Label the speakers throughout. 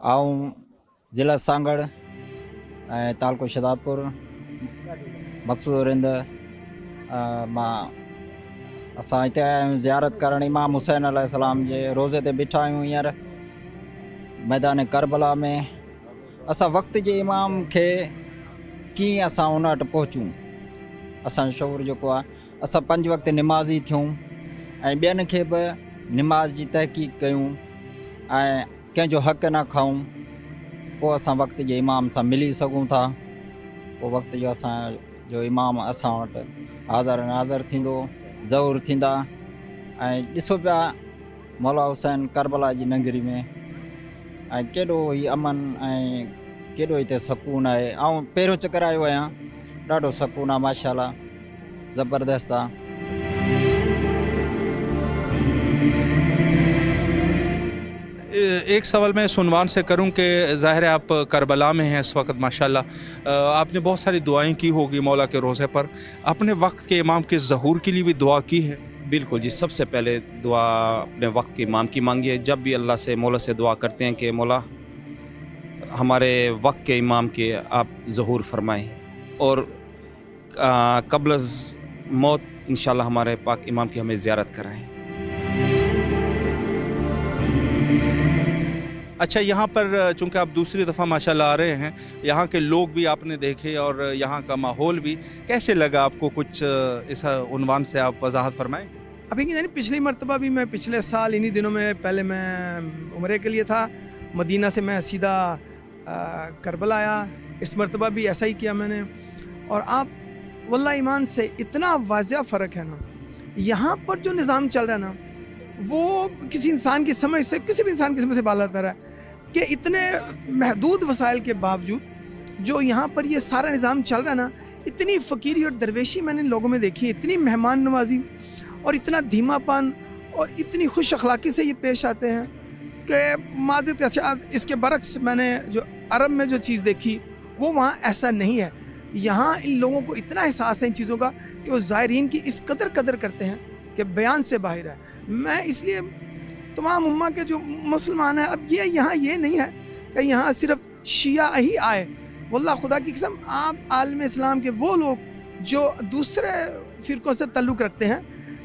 Speaker 1: आऊं ज़िला सांगड़ तालको शदापुर मकसूद रिंद मां असां हिते आया आहियूं ज़ियारत करण इमाम हुसैन अलैहिस्सलाम जे रोज़े ते बीठा आहियूं हींअर मैदान करबला में। असां वक़्त जे इमाम खे कीअं असां उन वटि पहुचूं, असांजो शऊर जेको आहे असां 5 वक़्त निमाज़ी थियूं ऐं ॿियनि खे बि निमाज़ जी तहक़ीक़ कयूं ऐं कंहिंजो हक़ न खाऊं, पोइ असां वक़्त जे इमाम सां मिली सघूं था। पोइ वक़्त जो असांजो इमाम असां वटि हाज़िर नाज़िर थींदो, ज़हूर थींदा। ऐं ॾिसो पिया मौला हुसैन करबला जी नगरी में ऐं केॾो ई अमन ऐं केॾो हिते सकून आहे। ऐं पहिरियों चकर आयो आहियां, ॾाढो सकून आहे माशाअल्लाह, ज़बरदस्त आहे।
Speaker 2: एक सवाल मैं इस उन्वान से करूं कि ज़ाहिर है आप करबला में हैं इस वक्त माशाल्लाह, आपने बहुत सारी दुआएं की होगी मौला के रोज़े पर, अपने वक्त के इमाम के ज़हूर के लिए भी दुआ की है?
Speaker 3: बिल्कुल जी, सबसे पहले दुआ अपने वक्त के इमाम की मांगिए। जब भी अल्लाह से मौला से दुआ करते हैं कि मौला हमारे वक्त के इमाम के आप ज़हूर फरमाएं और कब्ल मौत इंशाल्लाह हमारे पाक इमाम की हमें ज़ियारत कराएं।
Speaker 2: अच्छा, यहाँ पर चूँकि आप दूसरी दफ़ा माशाल्लाह आ रहे हैं, यहाँ के लोग भी आपने देखे और यहाँ का माहौल भी कैसे लगा आपको? कुछ इस उन्वान से आप वजाहत फरमाएं।
Speaker 4: अभी यानी पिछली मरतबा भी मैं पिछले साल इन्हीं दिनों में पहले मैं उम्रे के लिए था, मदीना से मैं सीधा करबला आया। इस मरतबा भी ऐसा ही किया मैंने। और आप वल्लाह ईमान से इतना वाज़िया फ़र्क है ना, यहाँ पर जो निज़ाम चल रहा है ना वो किसी इंसान की समझ से, किसी भी इंसान की समझ से बाला है कि इतने महदूद वसाइल के बावजूद जो यहाँ पर ये सारा निज़ाम चल रहा है ना, इतनी फ़कीरी और दरवेशी मैंने लोगों में देखी, इतनी मेहमान नवाजी और इतना धीमापन और इतनी खुश अखलाक़ी से ये पेश आते हैं कि माज़िद इसके बरक्स मैंने जो अरब में जो चीज़ देखी वो वहाँ ऐसा नहीं है। यहाँ इन लोगों को इतना एहसास है इन चीज़ों का कि वो ज़ायरीन की इस कदर करते हैं कि बयान से बाहर है। मैं इसलिए तमाम उम्मा के जो मुसलमान हैं, अब ये यहाँ ये नहीं है कि यहाँ सिर्फ शिया ही आए। वल्लाह खुदा की कसम, आप आलम इस्लाम के वो लोग जो दूसरे फ़िरक़ों से ताल्लुक़ रखते हैं,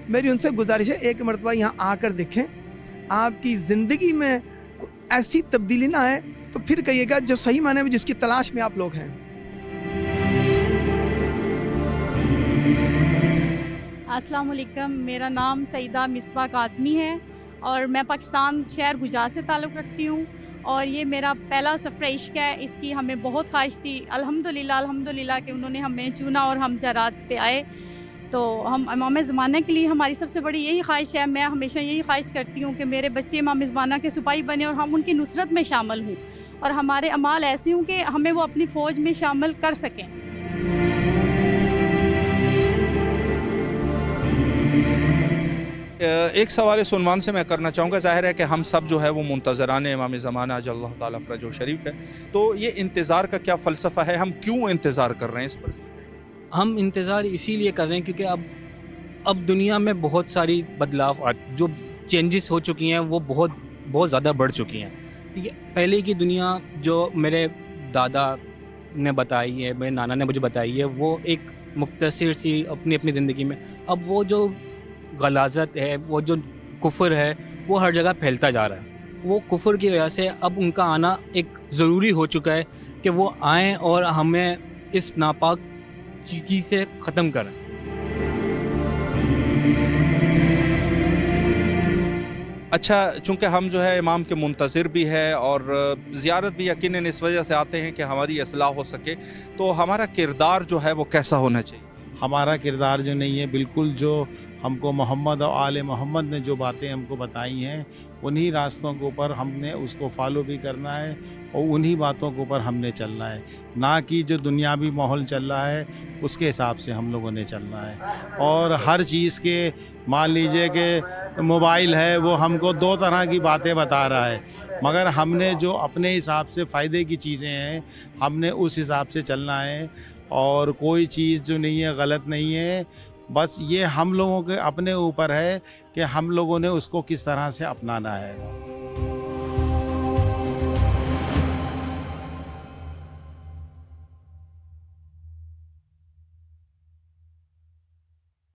Speaker 4: मेरी उनसे गुजारिश है एक मरतबा यहाँ आकर देखें। आपकी ज़िंदगी में ऐसी तब्दीली ना आए तो फिर कहिएगा जो सही माने में जिसकी तलाश में आप लोग हैं।
Speaker 5: अस्सलाम वालेकुम, मेरा नाम सईदा मिसबा काज़मी है और मैं पाकिस्तान शहर गुजरात से ताल्लुक़ रखती हूँ और ये मेरा पहला सफ़र इश्क है। इसकी हमें बहुत ख्वाहिश थी, अल्हम्दुलिल्लाह कि उन्होंने हमें चुना और हम ज़रात पे आए। तो हम इमाम ज़माना के लिए हमारी सबसे बड़ी यही ख्वाहिश है। मैं हमेशा यही ख्वाहिश करती हूँ कि मेरे बच्चे इमाम ज़माना के सिपाही बने और हम उनकी नुसरत में शामिल हों और हमारे अमाल ऐसे हों कि हमें वो अपनी फ़ौज में शामिल कर सकें।
Speaker 2: एक सवाल इस उन्वान से मैं करना चाहूँगा, ज़ाहिर है कि हम सब जो है वो मुंतज़रान इमाम ज़माना अल्लाह ताला फ़रजो शरीफ है, तो ये इंतज़ार का क्या फ़लसफ़ा है? हम क्यों इंतज़ार कर रहे हैं इस पर?
Speaker 6: हम इंतज़ार इसीलिए कर रहे हैं क्योंकि अब दुनिया में बहुत सारी बदलाव, जो चेंजेस हो चुकी हैं वो बहुत ज़्यादा बढ़ चुकी हैं। पहले की दुनिया जो मेरे दादा ने बताई है, मेरे नाना ने मुझे बताई है, वो एक मुख्तसर सी अपनी ज़िंदगी में, अब वो जो गलाज़त है, वो जो कुफ़र है, वो हर जगह फैलता जा रहा है। वो कुफ़र की वजह से अब उनका आना एक ज़रूरी हो चुका है कि वो आएँ और हमें इस नापाक चीज़ से ख़त्म करें।
Speaker 2: अच्छा, चूँकि हम जो है इमाम के मुंतज़िर भी है और ज़ियारत भी यकीनन इस वजह से आते हैं कि हमारी इस्लाह हो सके, तो हमारा किरदार जो है वो कैसा होना चाहिए?
Speaker 7: हमारा किरदार जो नहीं है, बिल्कुल जो हमको मोहम्मद और आले मोहम्मद ने जो बातें हमको बताई हैं उन्हीं रास्तों के ऊपर हमने उसको फॉलो भी करना है और उन्हीं बातों के ऊपर हमने चलना है, ना कि जो दुनियावी माहौल चल रहा है उसके हिसाब से हम लोगों ने चलना है। और हर चीज़ के, मान लीजिए कि मोबाइल है वो हमको 2 तरह की बातें बता रहा है, मगर हमने जो अपने हिसाब से फ़ायदे की चीज़ें हैं हमने उस हिसाब से चलना है और कोई चीज़ जो नहीं है गलत नहीं है। बस ये हम लोगों के अपने ऊपर है कि हम लोगों ने उसको किस तरह से अपनाना है।